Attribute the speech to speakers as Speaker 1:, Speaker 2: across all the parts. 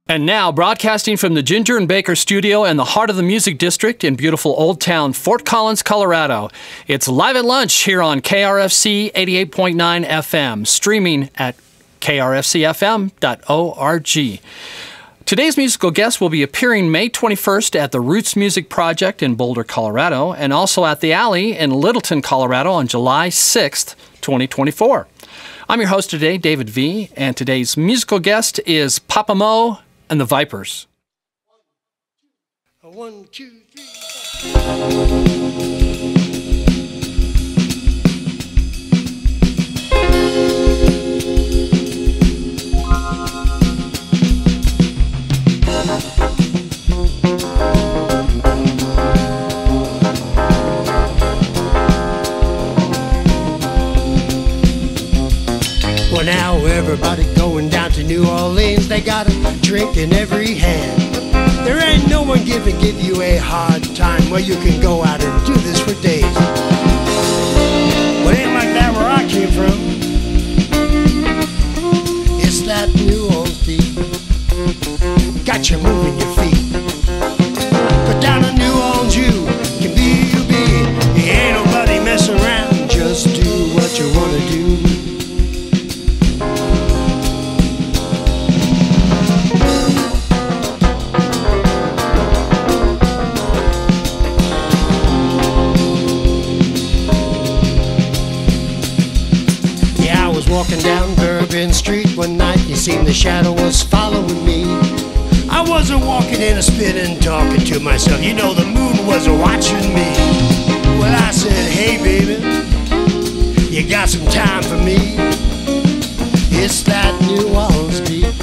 Speaker 1: And now, broadcasting from the Ginger and Baker studio in the heart of the Music District in beautiful Old Town Fort Collins, Colorado. It's Live at Lunch here on KRFC 88.9 FM, streaming at krfcfm.org. Today's musical guest will be appearing May 21st at the Roots Music Project in Boulder, Colorado, and also at the Alley in Littleton, Colorado on July 6th, 2024. I'm your host today, David V., and today's musical guest is Papamo and The Vipers.
Speaker 2: 1, 2, 3, 4. Well, now everybody going down to New Orleans. They got a drink in every hand. There ain't no one give you a hard time. Well, you can go out and do this for days. Well, it ain't like that where I came from. It's that New Orleans beat. Got you moving your feet. But down in New Orleans you can be you be. Ain't nobody messing around. Just do what you wanna do. Walking down Bourbon Street one night, you seen the shadow was following me. I wasn't walking in a spin and talking to myself. You know the moon was watching me. Well, I said, hey baby, you got some time for me? It's that New Orleans beat.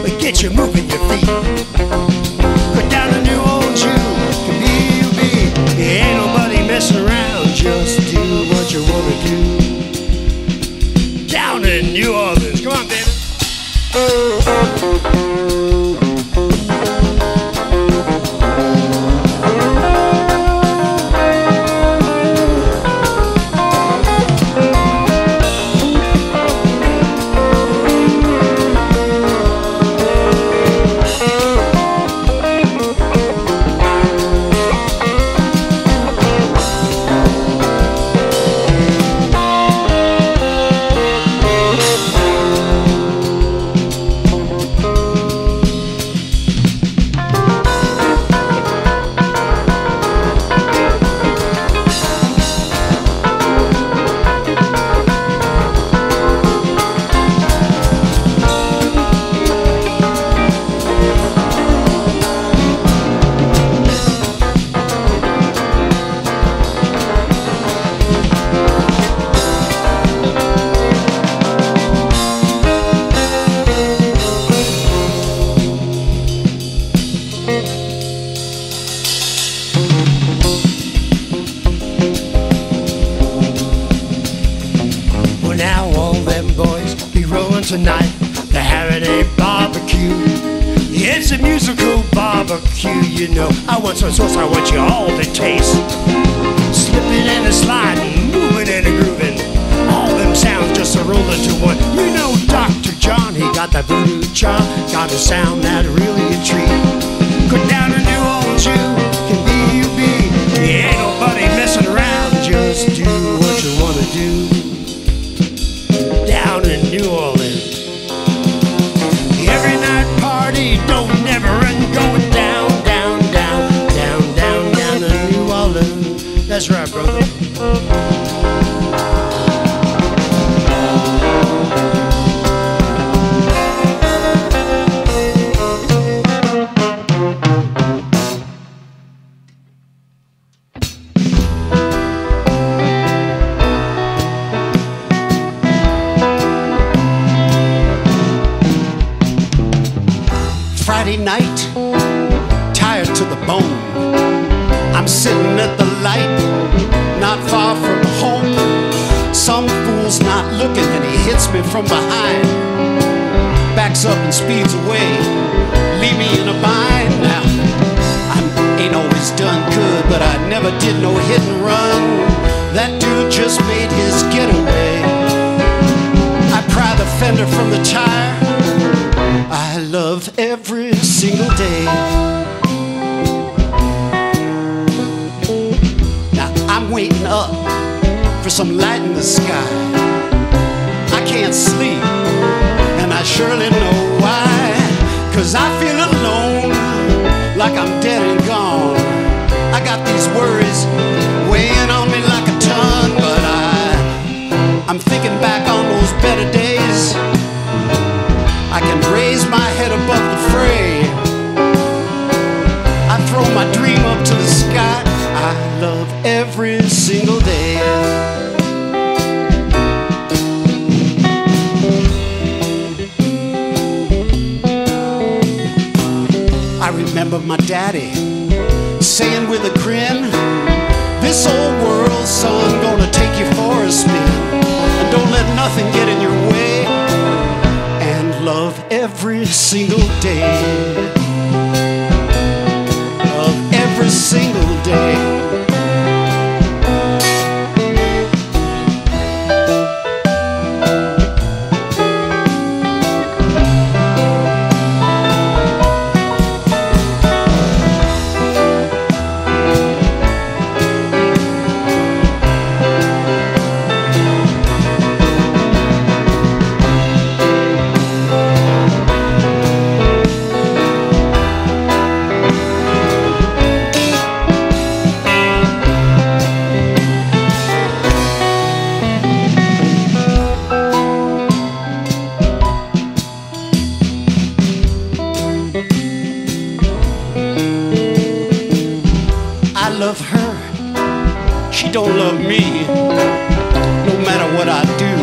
Speaker 2: But get you moving your feet. But down in New Orleans you can be you be. Ain't nobody messing around. Just do what you wanna do. Down in New Orleans. Come on, baby. Tonight they're having a barbecue. It's a musical barbecue, you know. I want some sauce, I want you all to taste. Slipping and a sliding, moving and a grooving. All them sounds just a roll into one. You know Dr. John, he got that voodoo charm. Got a sound that really intrigue. Go down to New Orleans, you can be you be. Ain't nobody messing around. Just do what you wanna do. Down in New Orleans. Every night party, don't never end, going down, down, down, down, down, down to New Orleans. That's right, brother. Friday night, tired to the bone. I'm sitting at the light, not far from home. Some fool's not looking and he hits me from behind. Backs up and speeds away, leave me in a bind. Now, I ain't always done good, but I never did no hit and run. That dude just made his getaway. I pry the fender from the tire. I love every single day. Now I'm waiting up for some light in the sky. I can't sleep, and I surely know why. 'Cause I feel alone, like I'm dead and gone. I got these worries weighing on me like a ton, but I'm thinking back on those better days. I can raise my head above the fray. I throw my dream up to the sky. I love every single day. I remember my daddy saying with a grin, "This old world, son, gonna take you for a spin. And don't let nothing get in your way. And love every single day. Love every single day." Love her, she don't love me. No matter what I do,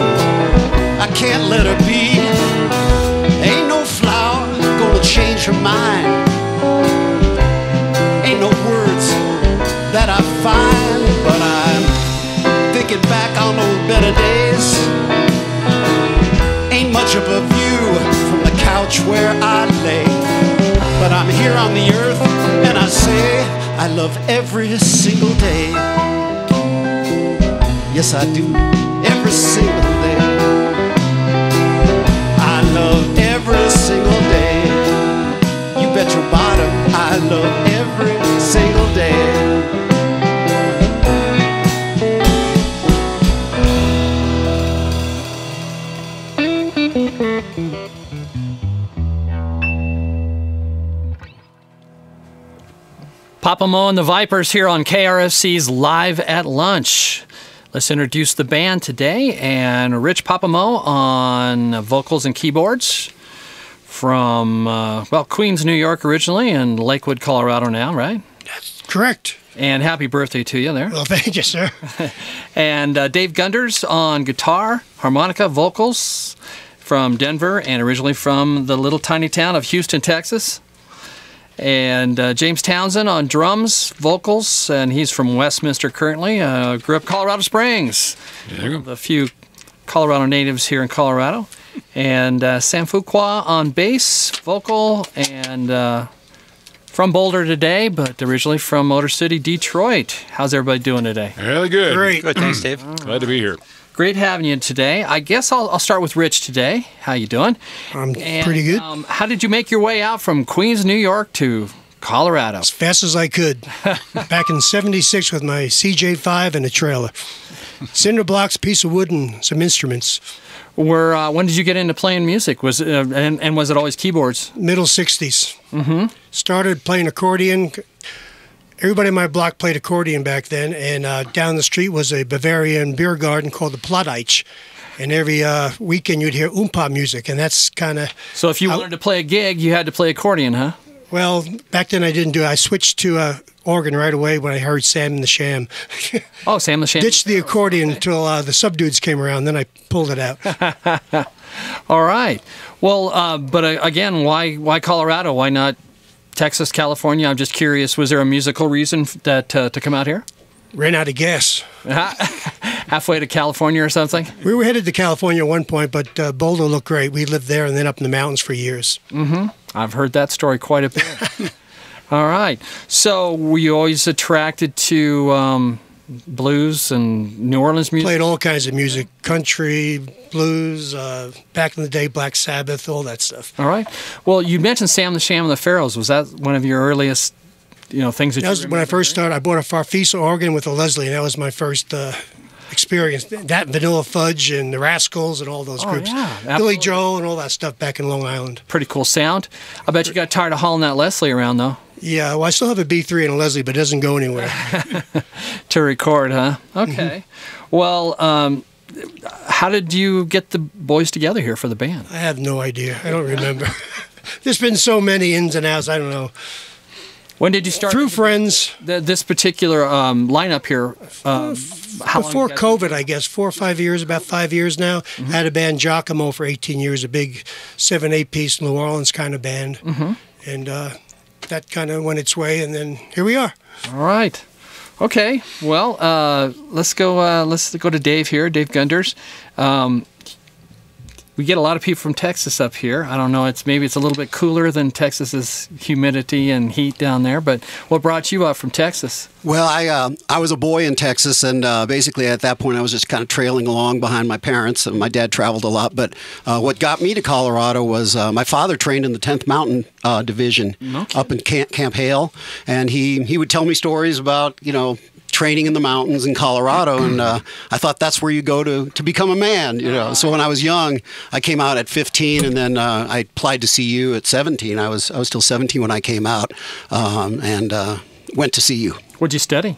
Speaker 2: I can't let her be. Ain't no flower gonna change her mind. Ain't no words that I find, but I'm thinking back on those better days. Ain't much of a view from the couch where I lay, but I'm here on the earth and I say I love every single day. Yes, I do. Every single day. I love every single day. You bet your bottom, I love every single day.
Speaker 1: Papamo and the Vipers here on KRFC's Live at Lunch. Let's introduce the band today, and Rich Papamo on vocals and keyboards from, well, Queens, New York originally, and Lakewood, Colorado now, right?
Speaker 2: That's correct.
Speaker 1: And happy birthday to you there.
Speaker 2: Well, thank you, sir.
Speaker 1: And Dave Gunders on guitar, harmonica, vocals from Denver, and originally from the little tiny town of Houston, Texas. And James Townsend on drums, vocals, and he's from Westminster currently. Grew up Colorado Springs. A few Colorado natives here in Colorado. And Sam Fuqua on bass, vocal, and from Boulder today, but originally from Motor City, Detroit. How's everybody doing today?
Speaker 3: Really good.
Speaker 2: Great.
Speaker 4: Good, thanks, Dave.
Speaker 3: Glad to be here.
Speaker 1: Great having you today. I guess I'll start with Rich today. How you doing?
Speaker 2: I'm pretty good.
Speaker 1: How did you make your way out from Queens, New York to Colorado?
Speaker 2: As fast as I could. Back in '76 with my CJ5 and a trailer. Cinder blocks, piece of wood, and some instruments.
Speaker 1: When did you get into playing music? Was and was it always keyboards?
Speaker 2: Middle '60s. Mm-hmm. Started playing accordion. Everybody in my block played accordion back then, and down the street was a Bavarian beer garden called the Playin. And every weekend you'd hear oompa music, and that's kind of...
Speaker 1: So if you wanted to play a gig, you had to play accordion, huh?
Speaker 2: Well, back then I didn't do it. I switched to organ right away when I heard Sam and the Sham.
Speaker 1: Oh, Sam the Sham.
Speaker 2: Ditched the accordion until the subdudes came around, then I pulled it out.
Speaker 1: All right. Well, but again, why Colorado? Why not Texas, California? I'm just curious, was there a musical reason that to come out here?
Speaker 2: Ran out of gas.
Speaker 1: Halfway to California or something?
Speaker 2: We were headed to California at one point, but Boulder looked great. We lived there and then up in the mountains for years.
Speaker 1: Mm-hmm. I've heard that story quite a bit. All right. So were you always attracted to blues and New Orleans music?
Speaker 2: Played all kinds of music, country, blues, back in the day, Black Sabbath, all that stuff.
Speaker 1: All right. Well, you mentioned Sam the Sham and the Pharaohs. Was that one of your earliest, things that
Speaker 2: that was when I first started. I bought a Farfisa organ with a Leslie, and that was my first experience. That Vanilla Fudge and the Rascals and all those groups.
Speaker 1: Yeah,
Speaker 2: Billy Joel and all that stuff back in Long Island.
Speaker 1: Pretty cool sound. I bet you got tired of hauling that Leslie around, though.
Speaker 2: Yeah, well, I still have a B3 and a Leslie, but it doesn't go anywhere.
Speaker 1: To record, huh? Okay. Well, how did you get the boys together here for the band?
Speaker 2: I have no idea. I don't remember. There's been so many ins and outs, I don't know.
Speaker 1: When did you start?
Speaker 2: Through friends.
Speaker 1: This particular lineup here.
Speaker 2: Before COVID, I guess, 4 or 5 years, about 5 years now. I had a band, Giacomo, for 18 years, a big 7-8-piece New Orleans kind of band. And that kind of went its way, and then here we are.
Speaker 1: All right. Okay. Well, let's go to Dave here, Dave Gunders. We get a lot of people from Texas up here. I don't know, maybe it's a little bit cooler than Texas's humidity and heat down there, but what brought you up from Texas?
Speaker 3: Well, I was a boy in Texas, and basically at that point I was just kind of trailing along behind my parents, and my dad traveled a lot. But what got me to Colorado was my father trained in the 10th Mountain Division up in Camp Hale, and he would tell me stories about, training in the mountains in Colorado, and I thought that's where you go to become a man, So when I was young, I came out at 15, and then I applied to CU at 17. I was still 17 when I came out, and went to CU.
Speaker 1: What'd you study?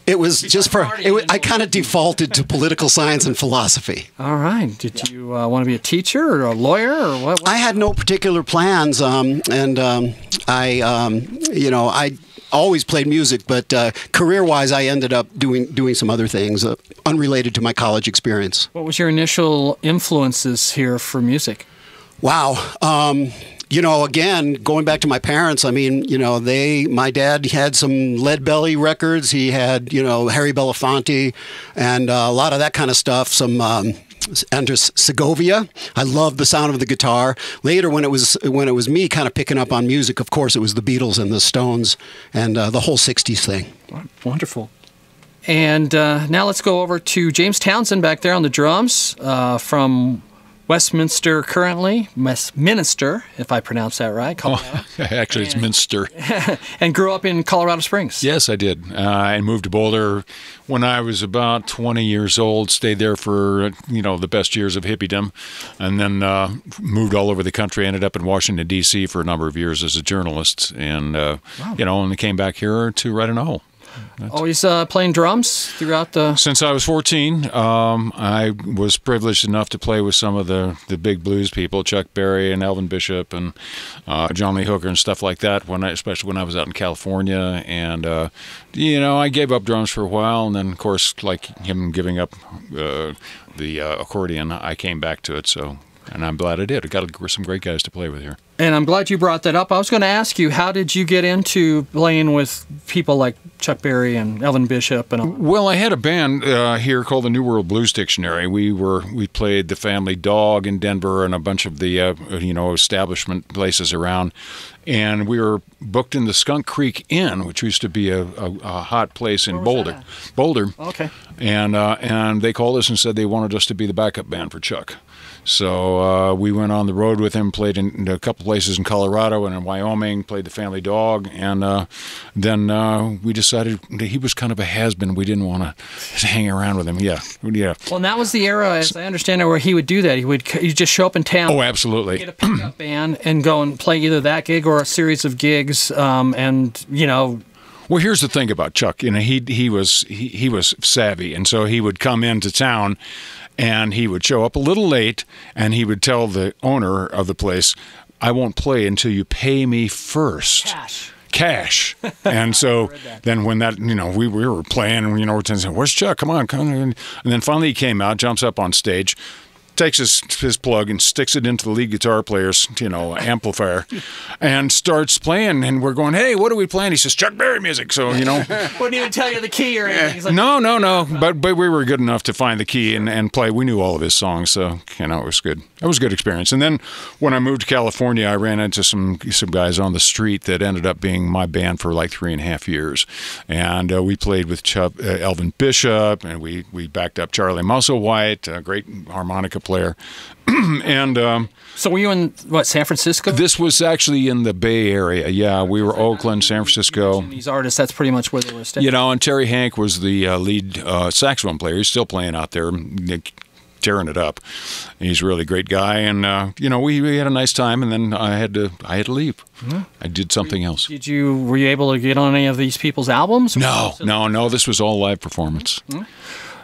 Speaker 3: It was just I kind of defaulted to political science and philosophy.
Speaker 1: All right. Did you want to be a teacher or a lawyer or what?
Speaker 3: I had no particular plans, and I always played music, but career-wise, I ended up doing some other things unrelated to my college experience.
Speaker 1: What was your initial influences here for music?
Speaker 3: Wow. Again, going back to my parents, my dad had some Lead Belly records. He had, Harry Belafonte and a lot of that kind of stuff. Some Andres Segovia. I loved the sound of the guitar. Later, when it was me kind of picking up on music, of course, it was the Beatles and the Stones and the whole 60s thing.
Speaker 1: Wonderful. And now let's go over to James Townsend back there on the drums from Westminster currently, Westminster, if I pronounce that right.
Speaker 4: Actually, it's Minster.
Speaker 1: And grew up in Colorado Springs.
Speaker 4: Yes, I did. I moved to Boulder when I was about 20 years old, stayed there for, the best years of hippiedom, and then moved all over the country, ended up in Washington, D.C. for a number of years as a journalist, and, and came back here to write a novel.
Speaker 1: Always playing drums throughout the...
Speaker 4: Since I was 14, I was privileged enough to play with some of the big blues people, Chuck Berry and Elvin Bishop and John Lee Hooker and stuff like that, especially when I was out in California. And, I gave up drums for a while, and then, of course, like him giving up the accordion, I came back to it, and I'm glad I did. I got some great guys to play with here.
Speaker 1: And I'm glad you brought that up. I was going to ask you, how did you get into playing with people like Chuck Berry and Elvin Bishop and all?
Speaker 4: Well, I had a band here called the New World Blues Dictionary. We played the Family Dog in Denver and a bunch of the establishment places around. And we were booked in the Skunk Creek Inn, which used to be a hot place in Boulder. Boulder.
Speaker 1: Okay.
Speaker 4: And they called us and said they wanted us to be the backup band for Chuck. So we went on the road with him, played in a couple places in Colorado and in Wyoming, played the Family Dog, and then we decided that he was kind of a has-been. We didn't want to hang around with him. Yeah.
Speaker 1: Well, and that was the era, as I understand it, where he would do that. He'd just show up in town.
Speaker 4: Oh, absolutely.
Speaker 1: Get a pickup band and go and play either that gig or a series of gigs,
Speaker 4: Well, here's the thing about Chuck. He was savvy, and so he would come into town, and he would show up a little late, and he would tell the owner of the place, "I won't play until you pay me first." Cash. And so then when that, we were playing, and we're saying, "Where's Chuck? Come on." And then finally he came out, jumps up on stage, takes his plug and sticks it into the lead guitar player's, amplifier, and starts playing. And we're going, "Hey, what are we playing?" He says, "Chuck Berry music." So,
Speaker 1: Wouldn't even tell you the key or anything. He's like,
Speaker 4: No. But we were good enough to find the key and play. We knew all of his songs, so, it was good. That was a good experience. And then when I moved to California, I ran into some guys on the street that ended up being my band for like 3.5 years. And we played with Elvin Bishop, and we backed up Charlie Musselwhite, a great harmonica player. And
Speaker 1: so were you in, what, San Francisco?
Speaker 4: This was actually in the Bay Area. Yeah, we were Oakland, San Francisco.
Speaker 1: These artists, that's pretty much where they were staying.
Speaker 4: You know, and Terry Hank was the lead saxophone player. He's still playing out there, tearing it up. He's a really great guy, and you know, we had a nice time, and then I had to leave. Mm-hmm. I did something else.
Speaker 1: Were you able to get on any of these people's albums?
Speaker 4: No. This was all live performance.
Speaker 1: Mm-hmm.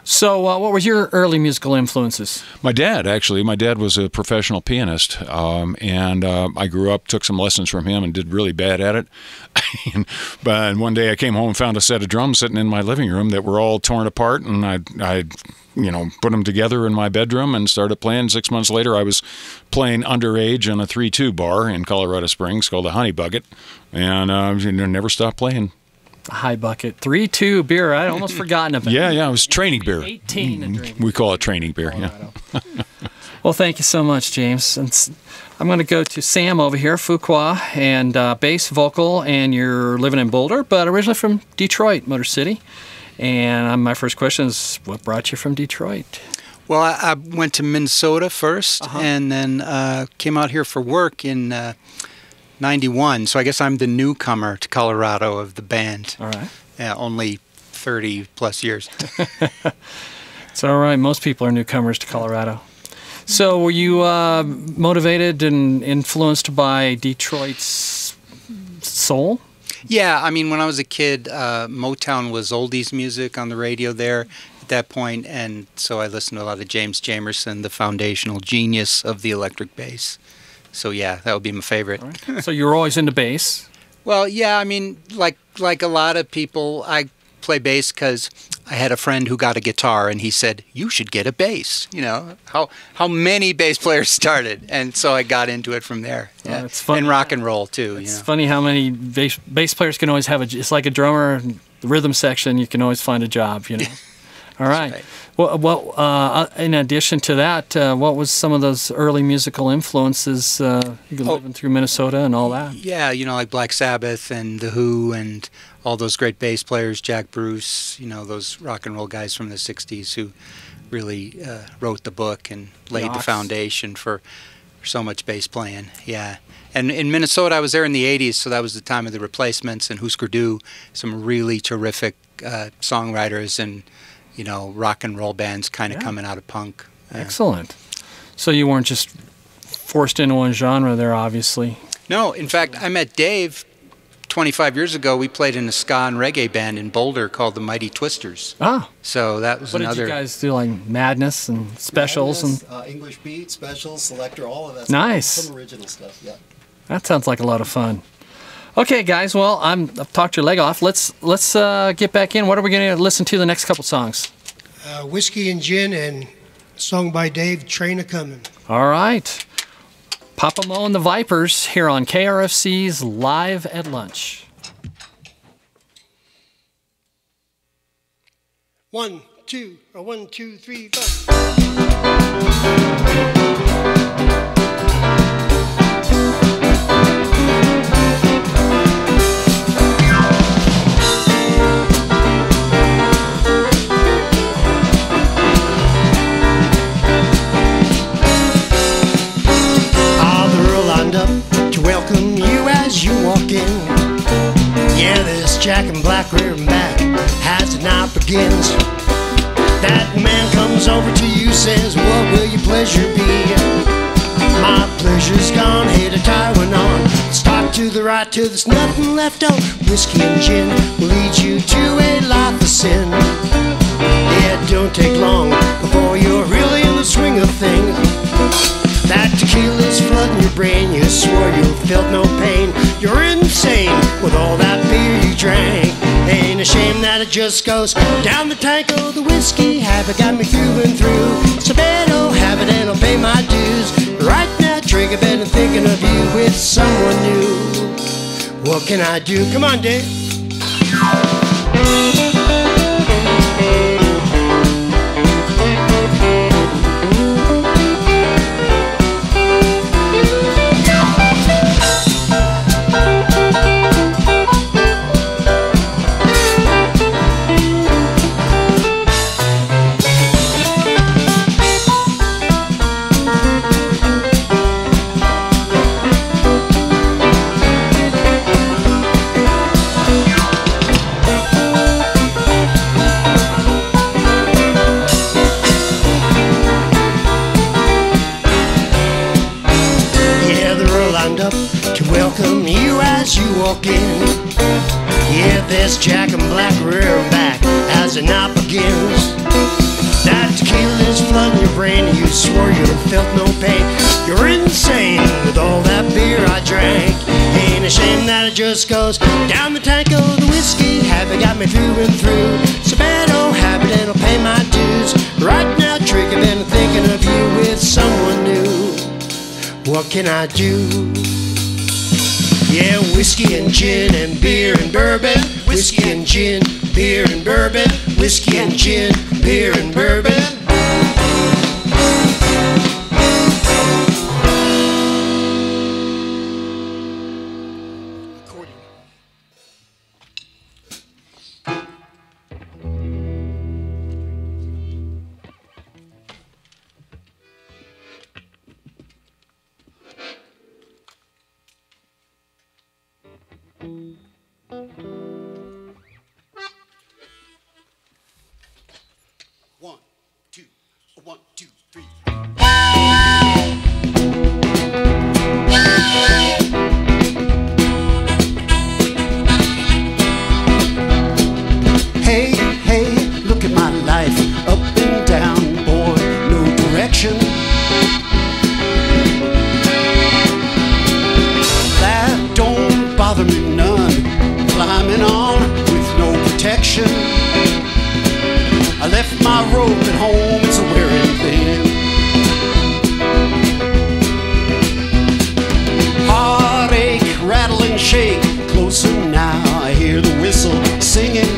Speaker 1: So, what were your early musical influences?
Speaker 4: My dad, actually. My dad was a professional pianist, and I grew up, took some lessons from him, and did really bad at it. But one day I came home and found a set of drums sitting in my living room that were all torn apart, and I put them together in my bedroom and started playing. 6 months later, I was playing underage in a 3-2 bar in Colorado Springs called the Honey Bucket, and never stopped playing.
Speaker 1: High Bucket 3-2 beer. I'd almost forgotten about it.
Speaker 4: Yeah, it was training beer.
Speaker 1: 18 to drink.
Speaker 4: We call it training beer. Yeah.
Speaker 1: Well, thank you so much, James. And I'm going to go to Sam over here, Fuqua, and bass, vocal, and you're living in Boulder, but originally from Detroit, Motor City. And my first question is, what brought you from Detroit?
Speaker 5: Well, I went to Minnesota first, and then came out here for work in 91, so I guess I'm the newcomer to Colorado of the band.
Speaker 1: All right.
Speaker 5: Only 30 plus years.
Speaker 1: It's all right. Most people are newcomers to Colorado. So were you motivated and influenced by Detroit's soul?
Speaker 5: Yeah, I mean, when I was a kid, Motown was oldies music on the radio there at that point, and so I listened to a lot of James Jamerson, the foundational genius of the electric bass. So yeah, that would be my favorite.
Speaker 1: Right. So you were always into bass?
Speaker 5: Well, yeah, I mean, like a lot of people, I play bass because I had a friend who got a guitar, and he said, "You should get a bass." You know how many bass players started, and so I got into it from there. Yeah,
Speaker 1: it's funny.
Speaker 5: And rock and roll too.
Speaker 1: It's funny how many bass players can always have it's like a drummer, the rhythm section. You can always find a job. You know. All right. Well, in addition to that, what was some of those early musical influences living through Minnesota and all that?
Speaker 5: Yeah, like Black Sabbath and The Who and all those great bass players, Jack Bruce, those rock and roll guys from the 60s who really wrote the book and laid the foundation for so much bass playing. Yeah. And in Minnesota, I was there in the 80s, so that was the time of the Replacements and Husker Du, some really terrific songwriters and rock and roll bands kind of coming out of punk.
Speaker 1: Excellent. So you weren't just forced into one genre there, obviously.
Speaker 5: No, in fact, I met Dave 25 years ago. We played in a ska and reggae band in Boulder called the Mighty Twisters.
Speaker 1: Ah.
Speaker 5: So that was another...
Speaker 1: What did you guys do, like Madness and Specials?
Speaker 3: Madness, English Beat, Specials, Selector, all of that
Speaker 1: nice.
Speaker 3: stuff. Some original stuff, yeah.
Speaker 1: That sounds like a lot of fun. Okay, guys. Well, I've talked your leg off. Let's get back in. What are we going to listen to the next couple songs?
Speaker 2: Whiskey and Gin and a song by Dave, Train a Comin'.
Speaker 1: All right. Papamo and the Vipers here on KRFC's Live at Lunch.
Speaker 2: 1, 2, 1, 2, 3, 4. Welcome you as you walk in. Yeah, this Jack and Black rearing back as the night begins. That man comes over to you, says, "What will your pleasure be?" My pleasure's gone, hey, to tie one on. Start to the right till there's nothing left of. Whiskey and gin will lead you to a life of sin. Yeah, it don't take long before you're really in the swing of things. That tequila's flooding your brain. You swore you felt no pain. You're insane with all that beer you drank. Ain't a shame that it just goes down the tank. Oh, the whiskey habit got me through and through. So bad, oh, have it and I'll pay my dues. Right now, drinking bed and thinking of you with someone new. What can I do? Come on, Dave. to welcome you as you walk in. Yeah, there's Jack and Black rearing back as the night begins. That tequila is flooding your brain and you swore you felt no pain. You're insane with all that beer I drank. Ain't a shame that it just goes down the tank of the whiskey. Habit got me through and through. It's a bad old habit and I'll pay my dues. Right now, Trick, I've been thinking of you with someone new. What can I do? Yeah, whiskey and gin and beer and bourbon. Whiskey and gin, beer and bourbon. Whiskey and gin, beer and bourbon.
Speaker 3: One, two, three. Hey, hey, look at my life, up and down, boy, no direction. That don't bother me none, climbing on with no protection. I left my rope at home, it's a wearing thin. Heartache, rattle and shake, closer now, I hear the whistle singing.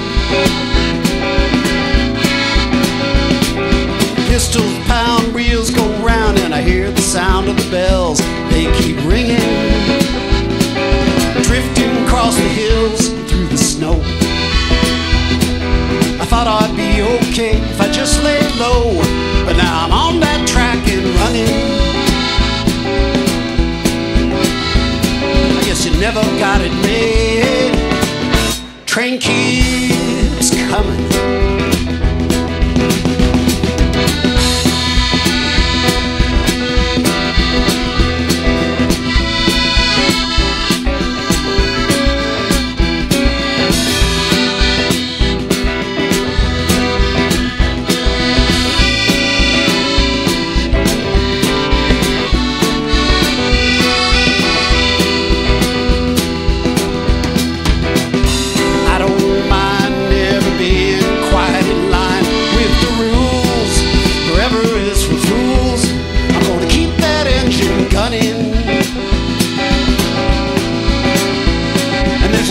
Speaker 3: Pistols pound, wheels go round, and I hear the sound of the bells, they keep ringing. Drifting across the hills, through the snow. I thought I'd be okay if I just laid low, but now I'm on that track and running. I guess you never got it made. Train keeps coming.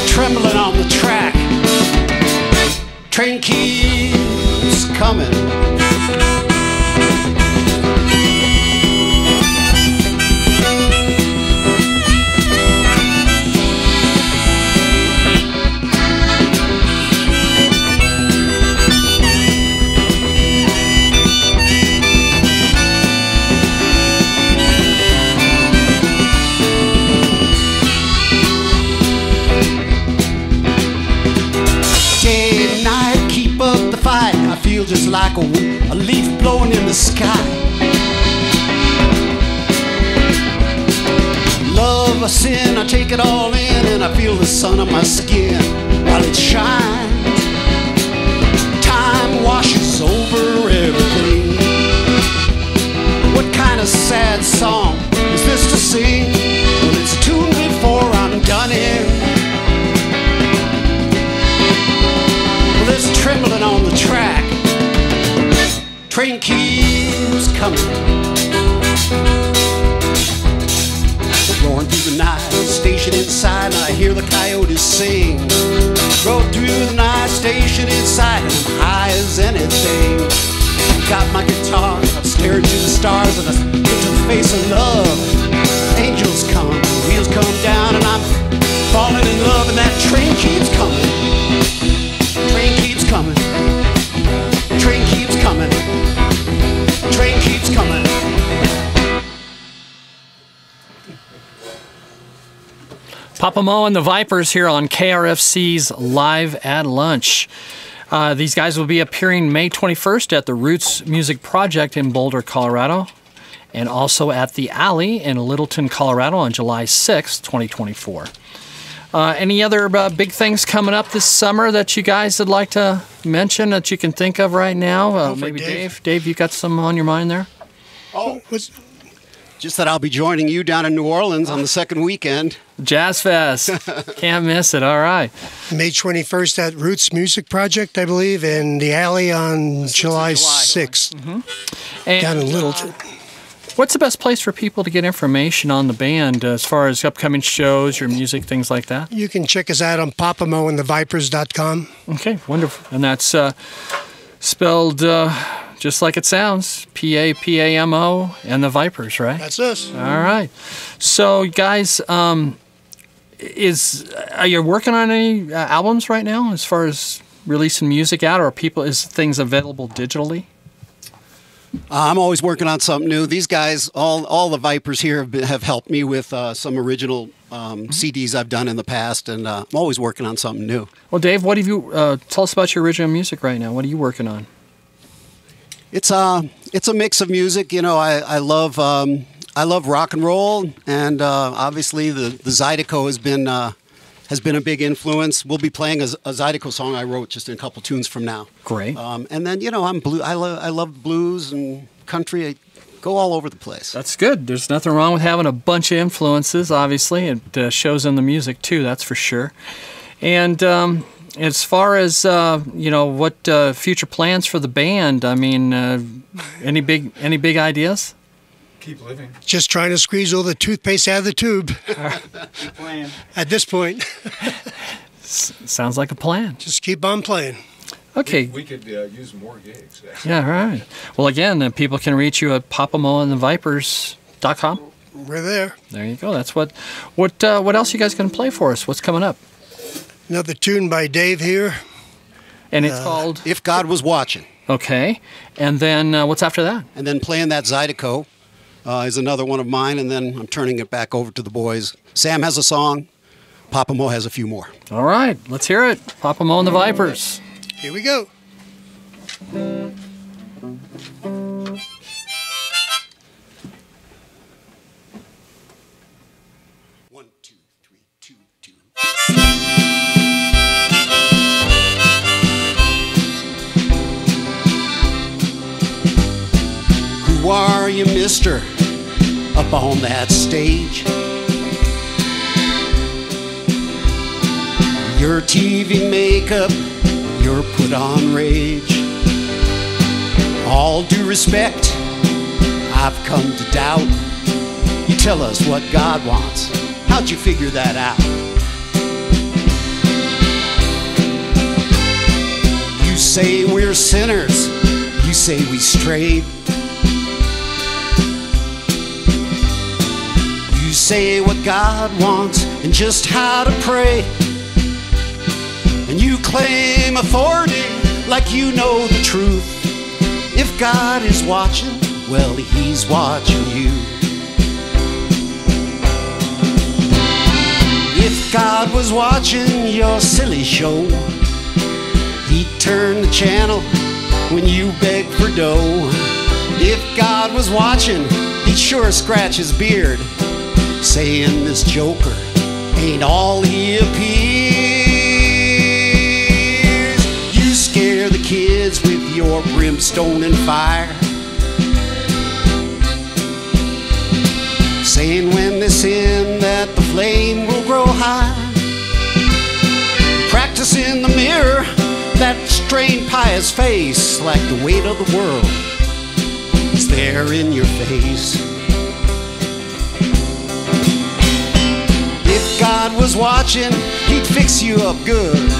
Speaker 3: Trembling on the track, train keeps coming. Just like a leaf blowing in the sky. Love or sin, I take it all in, and I feel the sun on my skin while it shines. Time washes over everything. What kind of sad song is this to sing? Well, it's tuned before I'm done in. Well, there's trembling on the track. Train keeps coming. Roaring through the night, station inside, and I hear the coyotes sing. Roll through the night, station inside, and I'm high as anything. Got my guitar, I'm staring to the stars, and I into the face of love. Angels come, wheels come down, and I'm falling in love, and that train keeps coming. Train keeps coming. Train keeps coming. Train keeps coming.
Speaker 1: Papamo and the Vipers here on KRFC's Live at Lunch. These guys will be appearing May 21st at the Roots Music Project in Boulder, Colorado. and also at the Alley in Littleton, Colorado on July 6th, 2024. Any other big things coming up this summer that you guys would like to mention that you can think of right now? Maybe Dave. Dave, you got some on your mind there?
Speaker 3: Oh, just that I'll be joining you down in New Orleans on the second weekend.
Speaker 1: Jazz Fest. Can't miss it. All right.
Speaker 2: May 21st at Roots Music Project, I believe, in the Alley on July 6th. Down in Littleton.
Speaker 1: What's the best place for people to get information on the band as far as upcoming shows, your music, things like that?
Speaker 2: You can check us out on papamoandthevipers.com.
Speaker 1: Okay, wonderful. And that's spelled just like it sounds, Papamo and the Vipers, right?
Speaker 2: That's us.
Speaker 1: All right. So, guys, are you working on any albums right now as far as releasing music out, or is things available digitally?
Speaker 3: I'm always working on something new. These guys, all the Vipers here have helped me with some original CDs I've done in the past, and I'm always working on something new.
Speaker 1: Well, Dave, what have you tell us about your original music right now? What are you working on?
Speaker 3: It's a mix of music. You know, I love rock and roll, and obviously the Zydeco has been a big influence. We'll be playing a Zydeco song I wrote just in a couple tunes from now.
Speaker 1: Great.
Speaker 3: And then, you know, I love blues and country. I go all over the place.
Speaker 1: That's good. There's nothing wrong with having a bunch of influences, obviously. It shows in the music, too, that's for sure. And as far as, what future plans for the band, I mean, any big ideas?
Speaker 4: Keep living.
Speaker 2: Just trying to squeeze all the toothpaste out of the tube.
Speaker 5: Keep playing.
Speaker 2: At this point.
Speaker 1: Sounds like a plan.
Speaker 2: Just keep on playing.
Speaker 1: Okay.
Speaker 4: We could use more gigs. Actually.
Speaker 1: Yeah, right. Well, again, people can reach you at papamoandthevipers.com.
Speaker 2: We're there.
Speaker 1: There you go. That's what else you guys going to play for us? What's coming up?
Speaker 2: Another tune by Dave here.
Speaker 1: And it's called?
Speaker 3: If God Was Watching.
Speaker 1: Okay. And then what's after that?
Speaker 3: And then playing that Zydeco is another one of mine, and then I'm turning it back over to the boys. Sam has a song. Papamo has a few more.
Speaker 1: All right. Let's hear it. Papamo and the Vipers.
Speaker 2: Here we go.
Speaker 3: One, two, three, two, two. Who are you, mister, up on that stage? Your TV makeup, your put on rage. All due respect, I've come to doubt. You tell us what God wants. How'd you figure that out? You say we're sinners. You say we strayed. You say what God wants and just how to pray. And you claim authority like you know the truth. If God is watching, well, He's watching you. If God was watching your silly show, He'd turn the channel when you beg for dough. If God was watching, He'd sure scratch His beard, saying this joker ain't all he appears. You scare the kids with your brimstone and fire, saying when they sin that the flame will grow high. Practice in the mirror that strained pious face, like the weight of the world is there in your face. If God was watching, He'd fix you up good,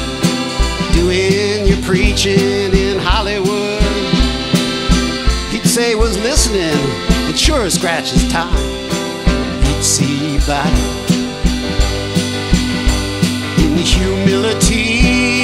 Speaker 3: doing your preaching in Hollywood. He'd say was listening and sure scratch his tie. He'd see that in humility.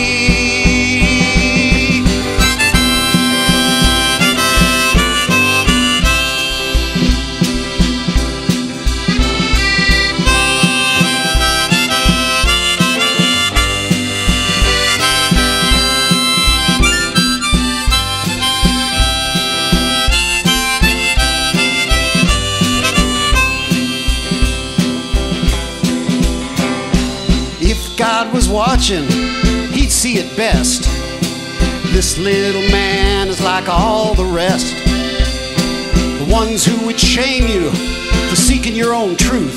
Speaker 3: God was watching, he'd see it best. This little man is like all the rest. The ones who would shame you for seeking your own truth.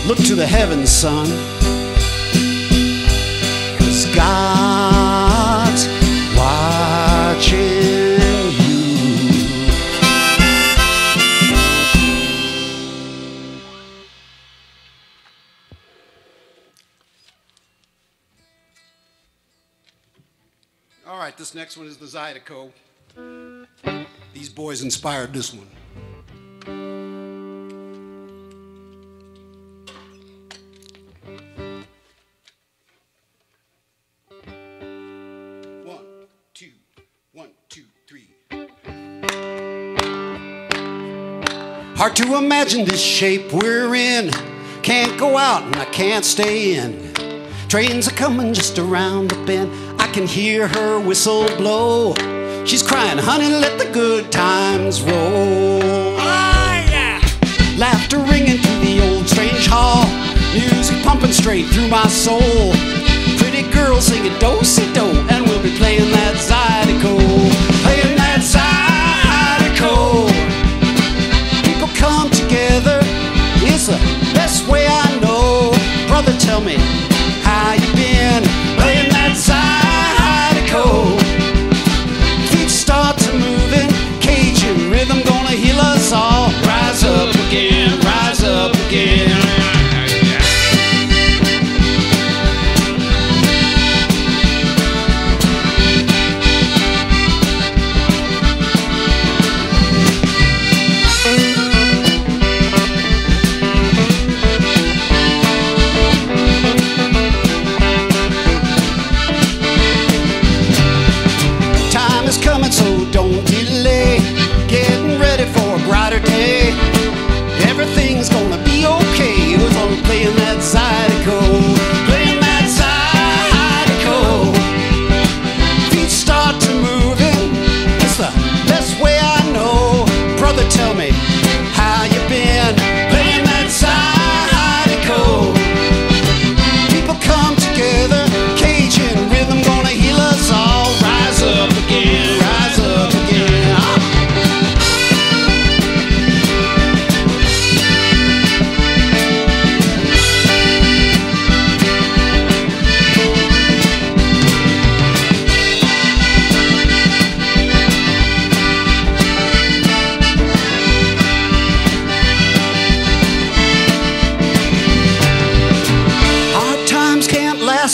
Speaker 3: Look to the heavens, son. 'Cause God's watching. All right, this next one is the Zydeco. These boys inspired this one. One, two, three. Hard to imagine this shape we're in. Can't go out and I can't stay in. Trains are coming just around the bend. I can hear her whistle blow. She's crying, honey, let the good times roll. Oh, yeah. Laughter ringing through the old strange hall. Music pumping straight through my soul. Pretty girls singing do-si-do, and we'll be playing that Zydeco. Playing that Zydeco. People come together, it's the best way I know. Brother, tell me how you been? Playing that Zydeco. Feet start to moving, Cajun rhythm gonna heal us all. Rise up again, rise up again. So don't delay, getting ready for a brighter day. Everything's gonna be okay. We're gonna play in that Zydeco, playing that Zydeco. Feet start to moving, it's the best way I know. Brother, tell me how you been? Playing that Zydeco. People come together, Cajun rhythm gonna heal us all. Rise up again.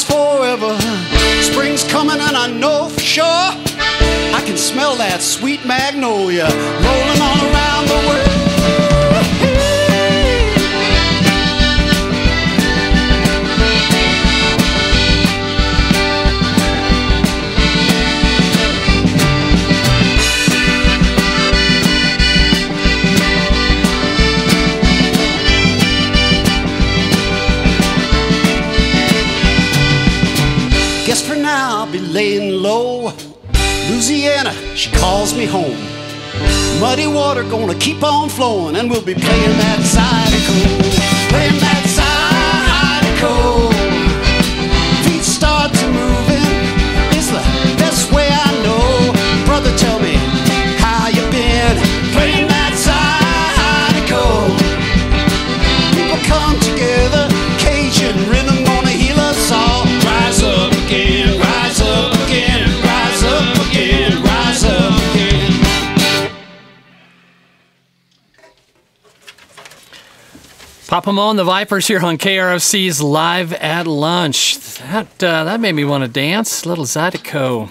Speaker 3: Forever. Spring's coming and I know for sure I can smell that sweet magnolia rolling all around the world. Guess for now I'll be laying low. Louisiana, she calls me home. Muddy water gonna keep on flowing, and we'll be playing that Zydeco. Playing that Zydeco. Feet start to moving, it's the best way I know. Brother, tell me how you been? Playing that Zydeco. People come together, Cajun rhythm gonna heal us all. Rise up again, rise up again, rise up again, rise up again.
Speaker 1: Papamo and the Vipers here on KRFC's Live at Lunch. That made me want to dance. Little Zydeco.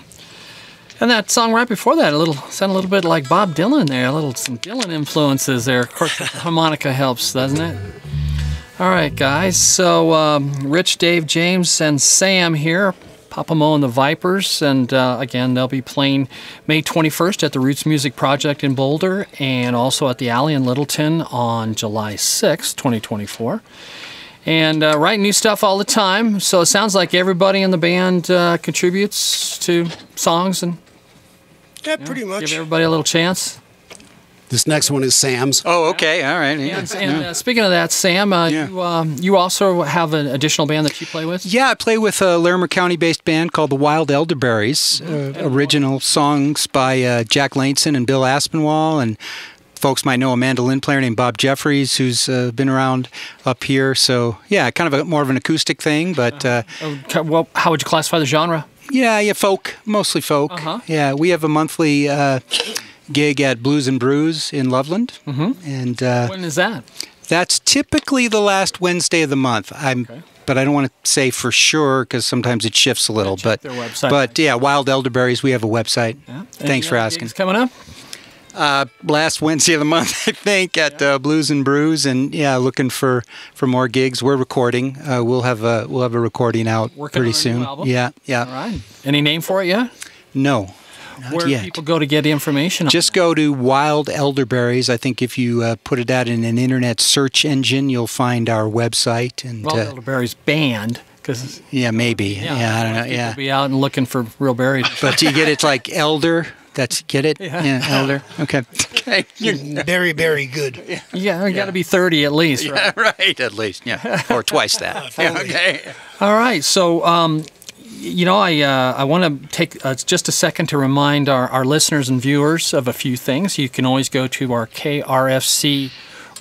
Speaker 1: And that song right before that, sounded a little bit like Bob Dylan there. Some Dylan influences there. Of course, the harmonica helps, doesn't it? All right, guys. So Rich, Dave, James, and Sam here. Papamo and the Vipers, and again, they'll be playing May 21st at the Roots Music Project in Boulder, and also at the Alley in Littleton on July 6th, 2024. And write new stuff all the time, so it sounds like everybody in the band contributes to songs and
Speaker 2: Yeah, pretty much.
Speaker 1: give everybody a little chance.
Speaker 3: This next one is Sam's.
Speaker 5: Oh, okay. All right. Yeah.
Speaker 1: And speaking of that, Sam, you also have an additional band that you play with?
Speaker 5: Yeah, I play with a Larimer County-based band called the Wild Elderberries. Original songs by Jack Laneson and Bill Aspinwall, and folks might know a mandolin player named Bob Jeffries, who's been around up here. So, yeah, kind of more of an acoustic thing, but...
Speaker 1: well, how would you classify the genre?
Speaker 5: Yeah, folk, mostly folk. Yeah, we have a monthly gig at Blues and Brews in Loveland. And
Speaker 1: when is that?
Speaker 5: That's typically the last Wednesday of the month. But I don't want to say for sure because sometimes it shifts a little.
Speaker 1: Check their website.
Speaker 5: But yeah, Wild Elderberries, we have a website.
Speaker 1: Yeah.
Speaker 5: Thanks for asking.
Speaker 1: Gigs coming up?
Speaker 5: Last Wednesday of the month, I think, at Blues and Brews, and yeah, looking for more gigs. We're recording. We'll have a recording out pretty soon. Yeah.
Speaker 1: All right. Any name for it yet?
Speaker 5: No.
Speaker 1: Where do people go to get information on
Speaker 5: Just go to Wild Elderberries. I think if you put it out in an internet search engine, you'll find our website. And
Speaker 1: Wild Elderberries Band.
Speaker 5: Yeah, maybe. Yeah, I don't know. Yeah.
Speaker 1: Be out and looking for real berries.
Speaker 5: But you get it like elder. Get it?
Speaker 1: Yeah,
Speaker 5: elder. Okay.
Speaker 2: Very, very good.
Speaker 1: Yeah, you got to be 30 at least, right?
Speaker 5: Yeah, right. At least, yeah, or twice that. Okay.
Speaker 1: All right. So, I want to take just a second to remind our listeners and viewers of a few things. You can always go to our KRFC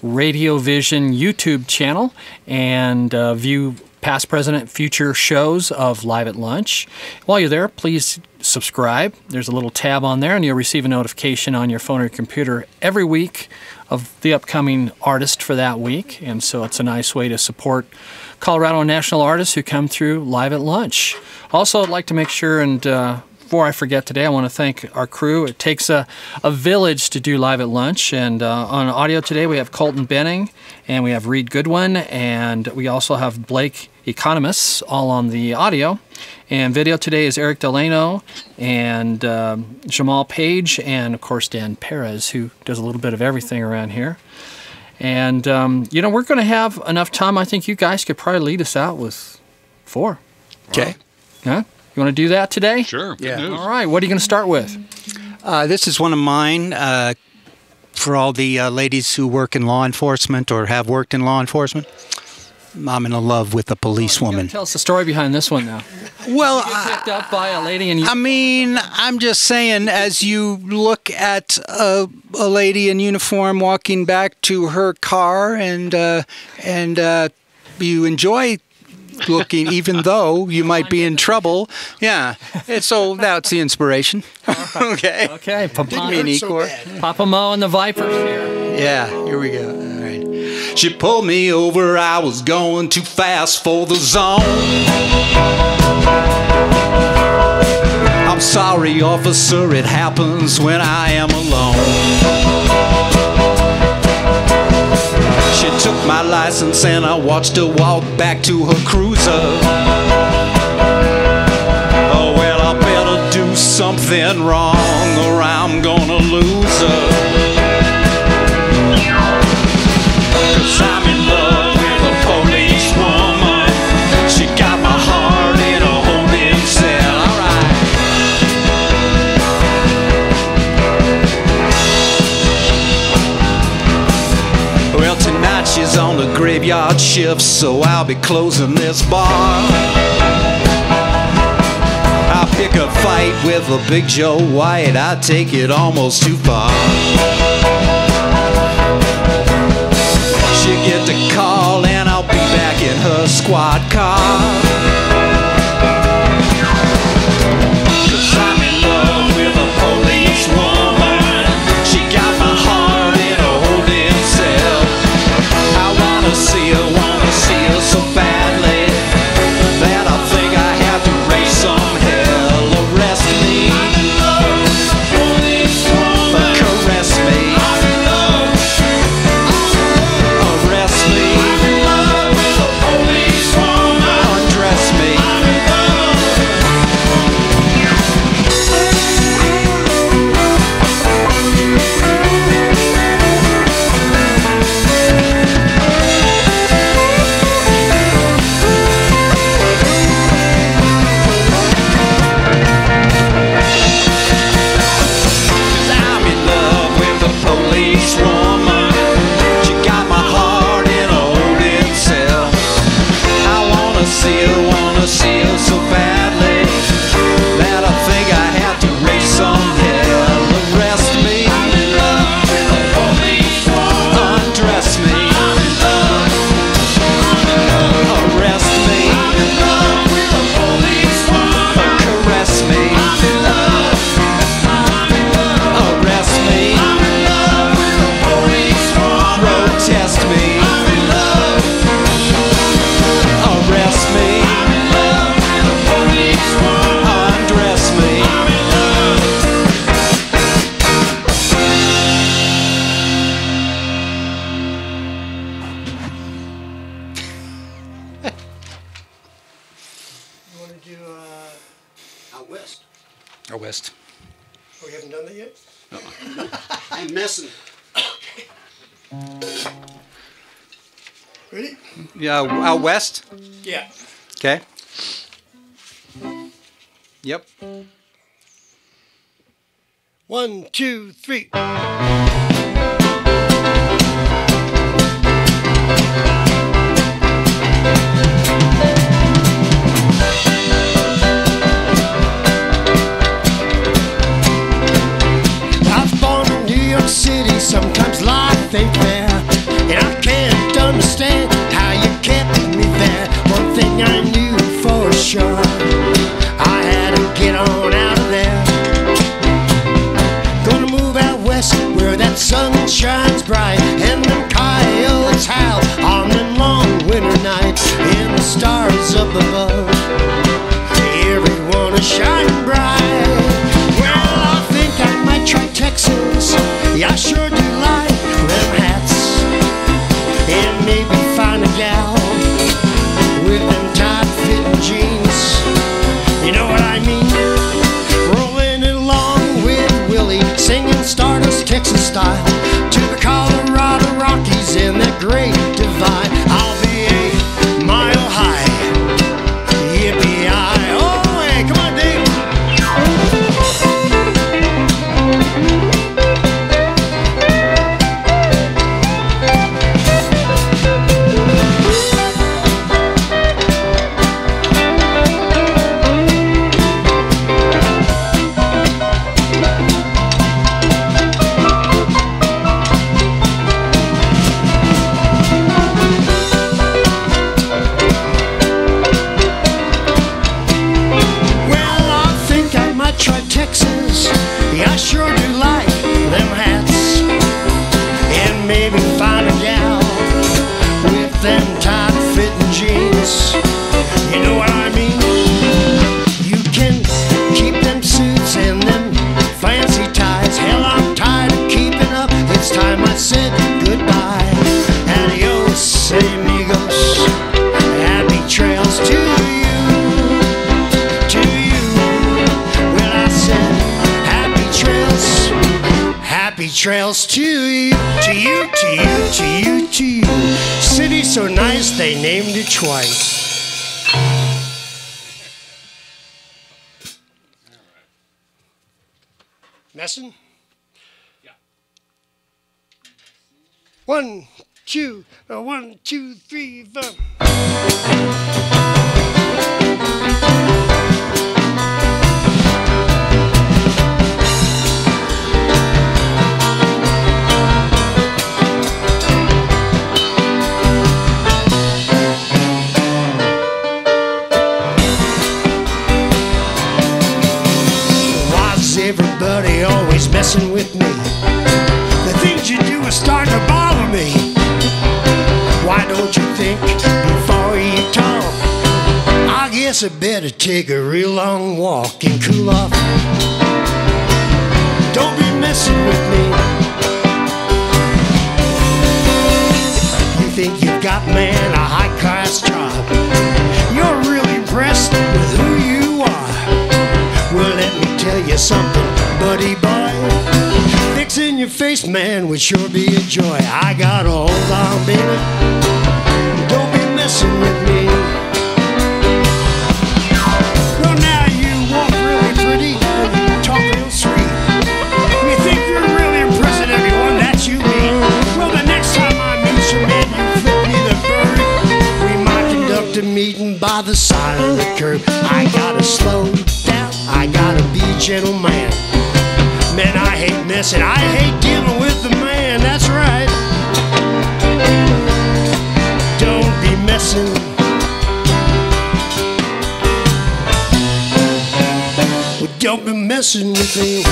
Speaker 1: RadioVision YouTube channel and view past, present, and future shows of Live at Lunch. While you're there, please subscribe. There's a little tab on there, and you'll receive a notification on your phone or your computer every week of the upcoming artist for that week. And so it's a nice way to support Colorado national artists who come through Live at Lunch. Also, I'd like to make sure, and before I forget today, I want to thank our crew. It takes a village to do Live at Lunch. And on audio today, we have Colton Benning, and we have Reed Goodwin, and we also have Blake Economists, all on the audio. And video today is Eric Delano and Jamal Page, and of course Dan Perez, who does a little bit of everything around here. And, we're going to have enough time. I think you guys could probably lead us out with 4.
Speaker 5: Okay.
Speaker 1: Huh? You want to do that today?
Speaker 4: Sure.
Speaker 5: Yeah.
Speaker 1: All right. What are you going to start with?
Speaker 5: This is one of mine for all the ladies who work in law enforcement or have worked in law enforcement. I'm in love with a policewoman.
Speaker 1: Tell us the story behind this one now.
Speaker 5: Well,
Speaker 1: you get picked up by a lady and you...
Speaker 5: I mean, I'm just saying, as you look at a lady in uniform walking back to her car and you enjoy looking, even though you might be in trouble. Yeah. And so that's the inspiration. Okay.
Speaker 1: Okay. Papamo and The Vipers here.
Speaker 5: Yeah. Here we go. All right. She pulled me over. I was going too fast for the zone. I'm sorry, officer. It happens when I am alone. She took my license and I watched her walk back to her cruiser. Oh, well, I better do something wrong or I'm gonna lose her. 'Cause I'm in love with a policewoman. She got my heart in a holding cell. All right. Well, tonight she's on the graveyard shift, so I'll be closing this bar. I pick a fight with a Big Joe White. I take it almost too far. She'll get the call and I'll be back in her squad car. 'Cause I'm in love with a policewoman. She got my heart in a holding cell. I wanna see her so badly that I think I have to raise some hell. Arrest me, caress me, arrest me, undress
Speaker 6: see her, wanna see her so badly that I think I have to raise some hell. Arrest me, I'm in love with a police woman. Undress me, I'm in love. Arrest me, I'm in love with a police woman. Caress me, I'm in love. Arrest me, I'm in love with a police woman. Protest me, I'm in love. Arrest me, I'm in love with a police woman. Undress me, I'm in love.
Speaker 2: You want to do,
Speaker 3: Out west.
Speaker 5: Out west.
Speaker 2: oh, we haven't done that yet?
Speaker 3: And Messin.
Speaker 2: Ready?
Speaker 5: Yeah, out west.
Speaker 2: Yeah.
Speaker 5: Okay. Yep.
Speaker 2: 1, 2, 3. I was born in New York City, sometimes life ain't fair, and I can't understand how you kept me there. One thing I knew for sure, I had to get on out of there. Gonna move out west where that sun shines bright and them coyotes howl on them long winter nights, and the stars up above, everyone is shining bright. Well, I think I might try Texas. Yeah, I sure do like them hats, and maybe find a gal with them tight-fitting jeans. You know what I mean? Rolling it along with Willie, singing Stardust Texas style to the Colorado Rockies in that great divide. I'll be 8 mile high. Yippee-yi. Oh, hey, come on, Dave. Well, I think I might try Texas. Yeah, I sure do like them hats, and maybe find a gal with them tight-fitting jeans. You know what I mean? You can keep them suits and them fancy ties. Hell, I'm tired of keeping up. It's time I said goodbye. Adios, amigos. Happy trails to you. To you. Well, I said happy trails to you. To you, to you, to you, to you. City so nice they named it twice. Messin? Yeah. 1, 2, 1, 2, 3, 4. Why's everybody always messing with me? The things you do are starting to bother me. Why don't you think before you talk? I guess I better take a real long walk and cool off. Don't be messing with me. You think you've got, man, a high-class job. You're really impressed with who you are. Well, let me tell you something, buddy boy. Fixing your face, man, would sure be a joy. I got a hold on, baby. Don't be messing with me. Well, now you walk really pretty, you talk real sweet. You think you're really impressing everyone, that's you mean. Well, the next time I meet you, man, you flip me the bird. We might conduct a meeting by the side of the curb. I gotta slow down, I gotta be a gentleman. Man, I hate messing, I hate dealing with the man, that's right. Don't be messing. Well, don't be messing with me.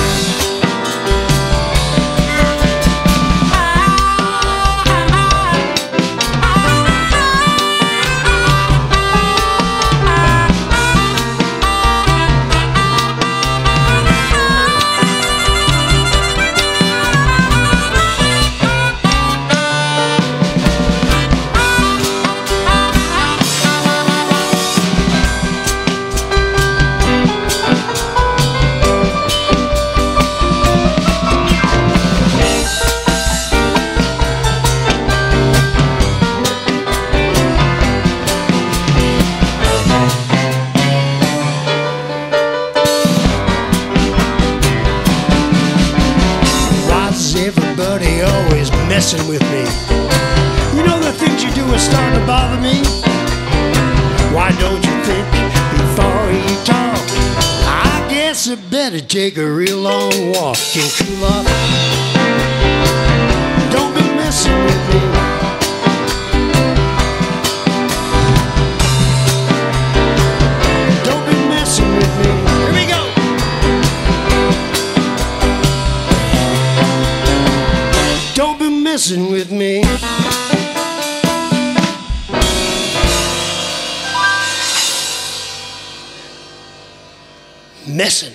Speaker 2: Messing with me. You know the things you do are starting to bother me. Why don't you think before you talk? I guess I better take a real long walk and cool off. Don't be messing with me. Don't be messing with me. Here we go. Don't be messing with me. Messin.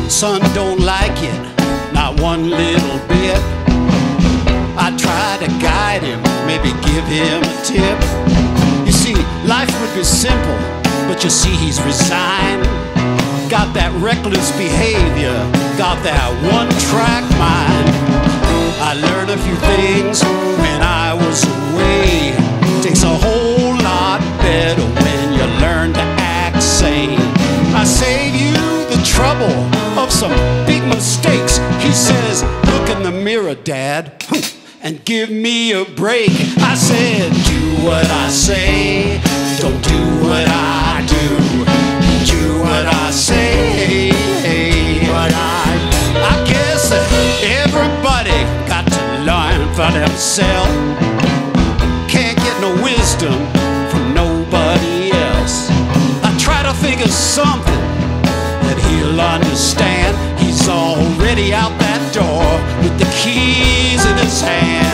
Speaker 3: Son don't like it, not one little bit. I try to guide him, maybe give him a tip. You see, life would be simple, but you see he's resigned. Got that reckless behavior, got that one-track mind. I learned a few things when I was away. Takes a whole lot better when you learn to act sane. I save you the trouble of some big mistakes. He says, look in the mirror, Dad, and give me a break. I said, do what I say, don't do what I do. Do what I say, what I guess that everybody got to learn for themselves. Can't get no wisdom from nobody else. I try to think of something that he'll understand. He's already out that door with the keys in his hand.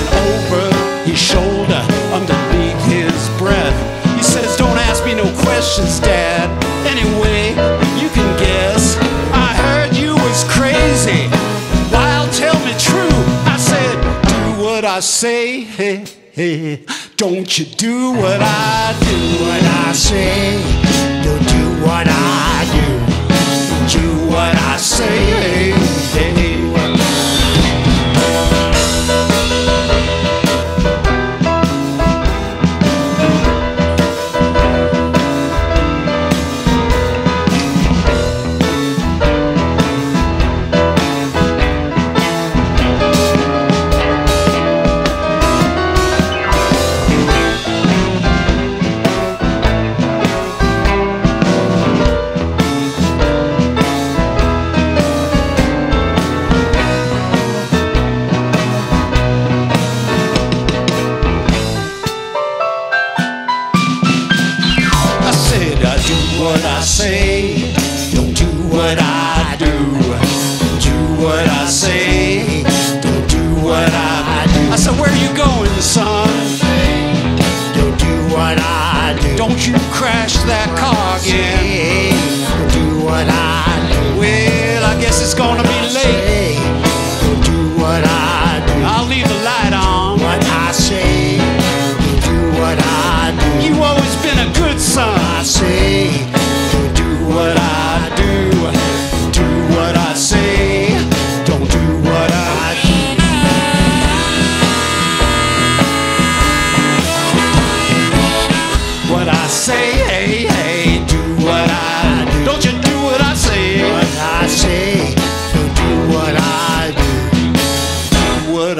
Speaker 3: And over his shoulder, underneath his breath, he says, don't ask me no questions, Dad. Anyway, you can guess. I heard you was crazy. Well, tell me true. I said, do what I say. Hey, hey. Don't you do what I do.
Speaker 2: What I say, don't do what I do.
Speaker 3: Do what I say. Hey, hey.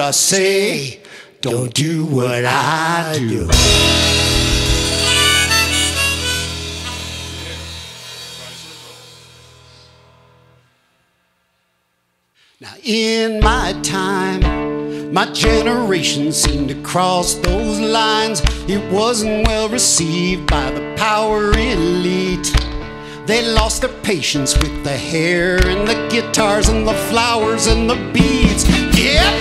Speaker 2: I say, don't do what I do. Now in my time, my generation seemed to cross those lines. It wasn't well received by the power elite. They lost their patience with the hair and the guitars and the flowers and the beads. Yeah.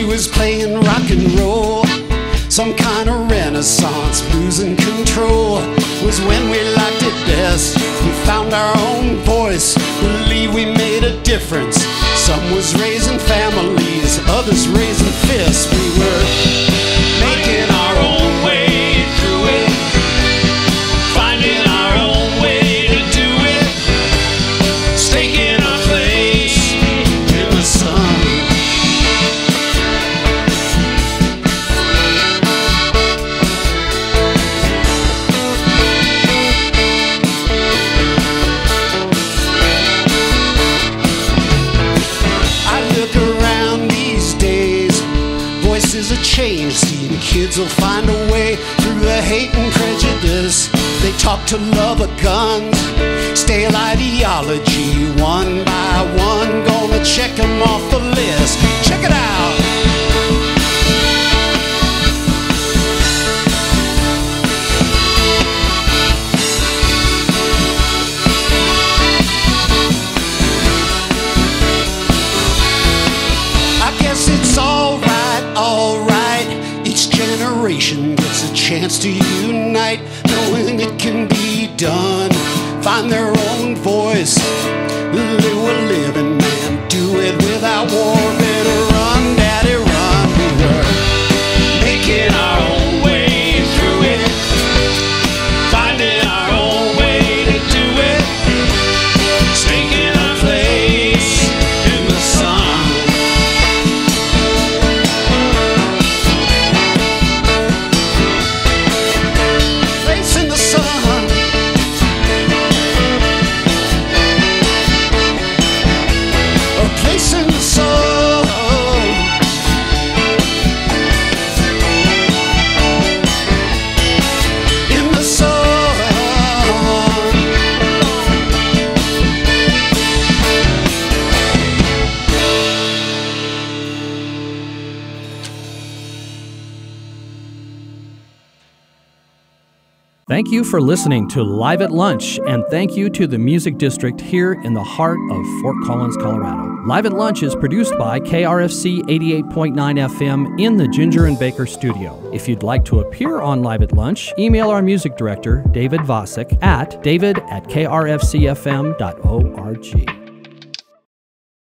Speaker 2: Was playing rock and roll, some kind of renaissance, losing control. Was when we liked it best, we found our own voice, believe we made a difference. Some was raising families, others raising fists. We were making our own way through it, finding our own way to do it, staking our place in the sun. Voices are changed, seeing kids will find a way through the hate and prejudice. They talk to love of guns, stale ideology, one by one. Gonna check them off the list. Check it out. I guess it's all right, each generation gets a chance to unite, knowing it can be done, find their own voice, they were living, man, do it without war, better run, daddy, run, we were making our own way through it, finding our own way to do it, staking our place in the sun.
Speaker 1: Thank you for listening to Live at Lunch, and thank you to the Music District here in the heart of Fort Collins, Colorado. Live at Lunch is produced by KRFC 88.9 FM in the Ginger and Baker studio. If you'd like to appear on Live at Lunch, email our music director, David Vosick, at david@krfcfm.org.